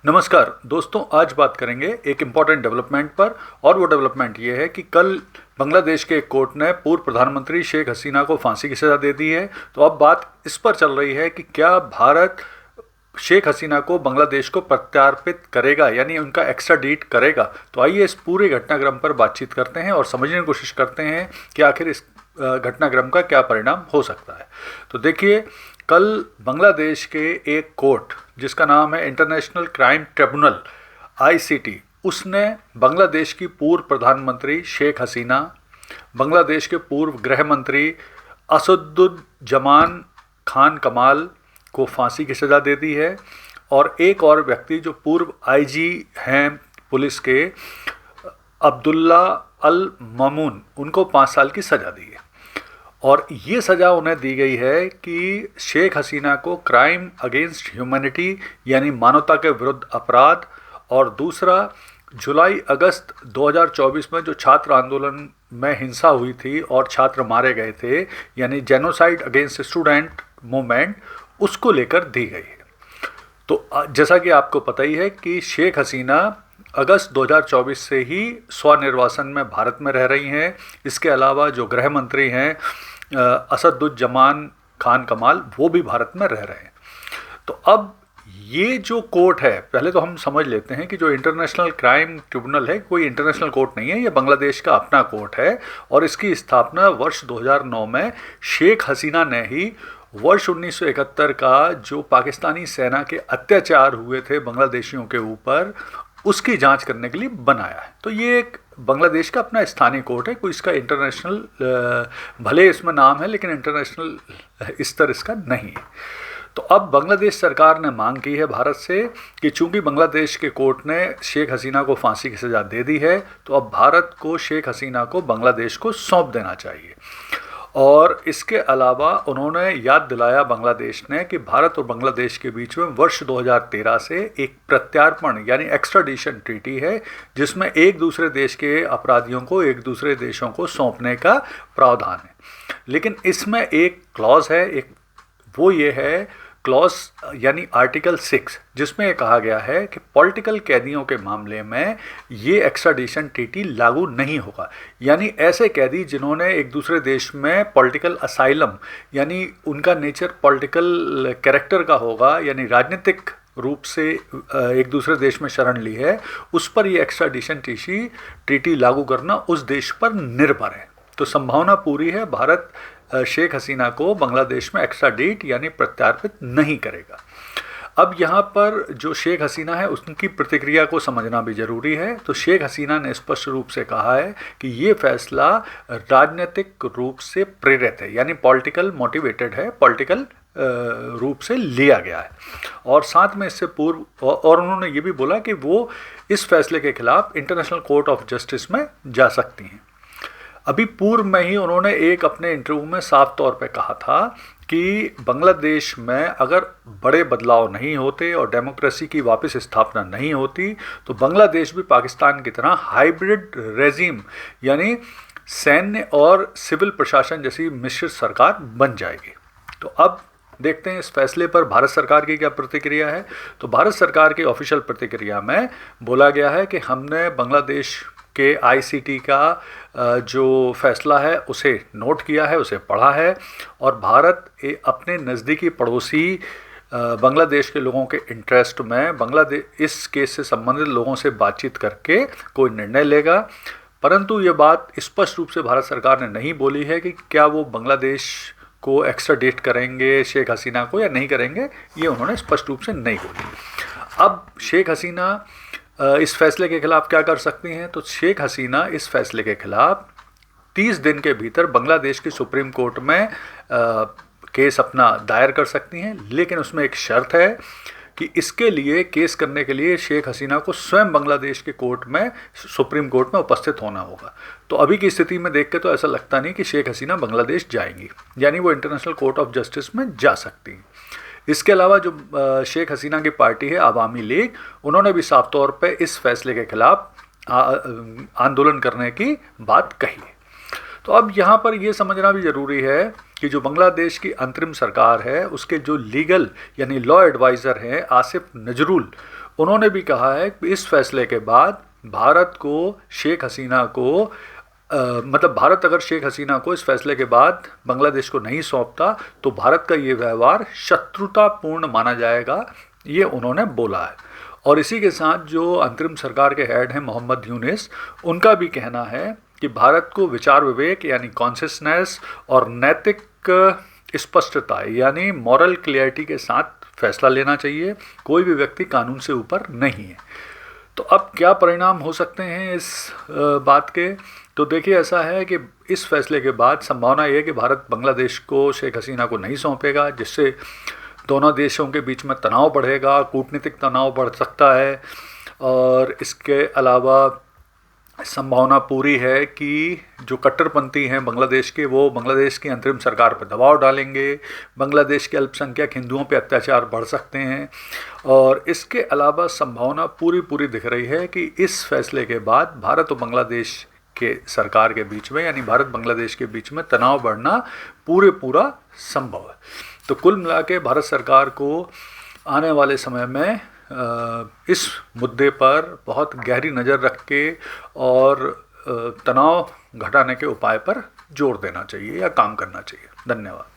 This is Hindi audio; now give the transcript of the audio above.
नमस्कार दोस्तों, आज बात करेंगे एक इम्पॉर्टेंट डेवलपमेंट पर। और वो डेवलपमेंट ये है कि कल बांग्लादेश के एक कोर्ट ने पूर्व प्रधानमंत्री शेख हसीना को फांसी की सज़ा दे दी है। तो अब बात इस पर चल रही है कि क्या भारत शेख हसीना को बांग्लादेश को प्रत्यार्पित करेगा, यानी उनका एक्स्ट्राडीट करेगा। तो आइए इस पूरे घटनाक्रम पर बातचीत करते हैं और समझने की कोशिश करते हैं कि आखिर इस घटनाक्रम का क्या परिणाम हो सकता है। तो देखिए, कल बांग्लादेश के एक कोर्ट जिसका नाम है इंटरनेशनल क्राइम ट्रिब्यूनल (ICT), उसने बांग्लादेश की पूर्व प्रधानमंत्री शेख हसीना, बांग्लादेश के पूर्व गृह मंत्री असदुज्जमान खान कमाल को फांसी की सज़ा दे दी है। और एक और व्यक्ति जो पूर्व IG हैं पुलिस के, अब्दुल्ला अल मामून, उनको 5 साल की सज़ा दी है। और ये सज़ा उन्हें दी गई है कि शेख हसीना को क्राइम अगेंस्ट ह्यूमैनिटी यानी मानवता के विरुद्ध अपराध, और दूसरा जुलाई अगस्त 2024 में जो छात्र आंदोलन में हिंसा हुई थी और छात्र मारे गए थे, यानी जेनोसाइड अगेंस्ट स्टूडेंट मूवमेंट, उसको लेकर दी गई है। तो जैसा कि आपको पता ही है कि शेख हसीना अगस्त 2024 से ही स्वनिर्वासन में भारत में रह रही हैं। इसके अलावा जो गृह मंत्री हैं असदुज्जमान खान कमाल, वो भी भारत में रह रहे हैं। तो अब ये जो कोर्ट है, पहले तो हम समझ लेते हैं कि जो इंटरनेशनल क्राइम ट्रिब्यूनल है, कोई इंटरनेशनल कोर्ट नहीं है, ये बांग्लादेश का अपना कोर्ट है। और इसकी स्थापना वर्ष 2009 में शेख हसीना ने ही वर्ष 1971 का जो पाकिस्तानी सेना के अत्याचार हुए थे बांग्लादेशियों के ऊपर, उसकी जांच करने के लिए बनाया है। तो ये एक बांग्लादेश का अपना स्थानीय कोर्ट है, कोई इसका इंटरनेशनल, भले इसमें नाम है लेकिन इंटरनेशनल स्तर इसका नहीं है। तो अब बांग्लादेश सरकार ने मांग की है भारत से कि चूंकि बांग्लादेश के कोर्ट ने शेख हसीना को फांसी की सज़ा दे दी है, तो अब भारत को शेख हसीना को बांग्लादेश को सौंप देना चाहिए। और इसके अलावा उन्होंने याद दिलाया बांग्लादेश ने कि भारत और बांग्लादेश के बीच में वर्ष 2013 से एक प्रत्यार्पण यानी एक्स्ट्राडिशन ट्रीटी है, जिसमें एक दूसरे देश के अपराधियों को एक दूसरे देशों को सौंपने का प्रावधान है। लेकिन इसमें एक क्लॉज है, वो ये है क्लॉज यानी आर्टिकल 6, जिसमें ये कहा गया है कि पॉलिटिकल कैदियों के मामले में ये एक्स्ट्राडिशन ट्रीटी लागू नहीं होगा। यानी ऐसे कैदी जिन्होंने एक दूसरे देश में पॉलिटिकल असाइलम यानी उनका नेचर पॉलिटिकल कैरेक्टर का होगा, यानी राजनीतिक रूप से एक दूसरे देश में शरण ली है, उस पर ये एक्स्ट्राडिशन ट्रीटी लागू करना उस देश पर निर्भर है। तो संभावना पूरी है भारत शेख हसीना को बांग्लादेश में एक्स्ट्राडीट यानी प्रत्यार्पित नहीं करेगा। अब यहाँ पर जो शेख हसीना है उनकी प्रतिक्रिया को समझना भी ज़रूरी है। तो शेख हसीना ने स्पष्ट रूप से कहा है कि ये फैसला राजनीतिक रूप से प्रेरित है, यानी पॉलिटिकल मोटिवेटेड है, पॉलिटिकल रूप से लिया गया है। और साथ में इससे पूर्व और उन्होंने ये भी बोला कि वो इस फैसले के खिलाफ इंटरनेशनल कोर्ट ऑफ जस्टिस में जा सकती हैं। अभी पूर्व में ही उन्होंने एक अपने इंटरव्यू में साफ तौर पे कहा था कि बांग्लादेश में अगर बड़े बदलाव नहीं होते और डेमोक्रेसी की वापस स्थापना नहीं होती, तो बांग्लादेश भी पाकिस्तान की तरह हाइब्रिड रेजिम यानी सैन्य और सिविल प्रशासन जैसी मिश्रित सरकार बन जाएगी। तो अब देखते हैं इस फैसले पर भारत सरकार की क्या प्रतिक्रिया है। तो भारत सरकार की ऑफिशियल प्रतिक्रिया में बोला गया है कि हमने बांग्लादेश के ICT का जो फैसला है उसे नोट किया है, उसे पढ़ा है, और भारत अपने नज़दीकी पड़ोसी बांग्लादेश के लोगों के इंटरेस्ट में बांग्लादेश इस केस से संबंधित लोगों से बातचीत करके कोई निर्णय लेगा। परंतु ये बात स्पष्ट रूप से भारत सरकार ने नहीं बोली है कि क्या वो बांग्लादेश को एक्स्ट्राडिट करेंगे शेख हसीना को या नहीं करेंगे, ये उन्होंने स्पष्ट रूप से नहीं बोली। अब शेख हसीना इस फैसले के खिलाफ क्या कर सकती हैं? तो शेख हसीना इस फैसले के खिलाफ 30 दिन के भीतर बांग्लादेश की सुप्रीम कोर्ट में केस अपना दायर कर सकती हैं। लेकिन उसमें एक शर्त है कि इसके लिए केस करने के लिए शेख हसीना को स्वयं बांग्लादेश के कोर्ट में, सुप्रीम कोर्ट में उपस्थित होना होगा। तो अभी की स्थिति में देख के तो ऐसा लगता नहीं कि शेख हसीना बांग्लादेश जाएंगी, यानी वो इंटरनेशनल कोर्ट ऑफ जस्टिस में जा सकती हैं। इसके अलावा जो शेख हसीना की पार्टी है आवामी लीग, उन्होंने भी साफ तौर पे इस फैसले के खिलाफ आंदोलन करने की बात कही है। तो अब यहाँ पर ये समझना भी ज़रूरी है कि जो बांग्लादेश की अंतरिम सरकार है उसके जो लीगल यानी लॉ एडवाइज़र हैं आसिफ नजरुल, उन्होंने भी कहा है कि इस फैसले के बाद भारत को शेख हसीना को मतलब भारत अगर शेख हसीना को इस फैसले के बाद बांग्लादेश को नहीं सौंपता तो भारत का ये व्यवहार शत्रुतापूर्ण माना जाएगा, ये उन्होंने बोला है। और इसी के साथ जो अंतरिम सरकार के हेड हैं मोहम्मद यूनिस, उनका भी कहना है कि भारत को विचार विवेक यानी कॉन्शियसनेस और नैतिक स्पष्टता यानी मॉरल क्लियरिटी के साथ फैसला लेना चाहिए, कोई भी व्यक्ति कानून से ऊपर नहीं है। तो अब क्या परिणाम हो सकते हैं इस बात के? तो देखिए, ऐसा है कि इस फैसले के बाद संभावना ये है कि भारत बांग्लादेश को शेख हसीना को नहीं सौंपेगा, जिससे दोनों देशों के बीच में तनाव बढ़ेगा, कूटनीतिक तनाव बढ़ सकता है। और इसके अलावा संभावना पूरी है कि जो कट्टरपंथी हैं बांग्लादेश के, वो बांग्लादेश की अंतरिम सरकार पर दबाव डालेंगे, बांग्लादेश के अल्पसंख्यक हिंदुओं पर अत्याचार बढ़ सकते हैं। और इसके अलावा संभावना पूरी दिख रही है कि इस फैसले के बाद भारत और बांग्लादेश के सरकार के बीच में यानी भारत बांग्लादेश के बीच में तनाव बढ़ना पूरा संभव है। तो कुल मिला के भारत सरकार को आने वाले समय में इस मुद्दे पर बहुत गहरी नज़र रख के और तनाव घटाने के उपाय पर जोर देना चाहिए या काम करना चाहिए। धन्यवाद।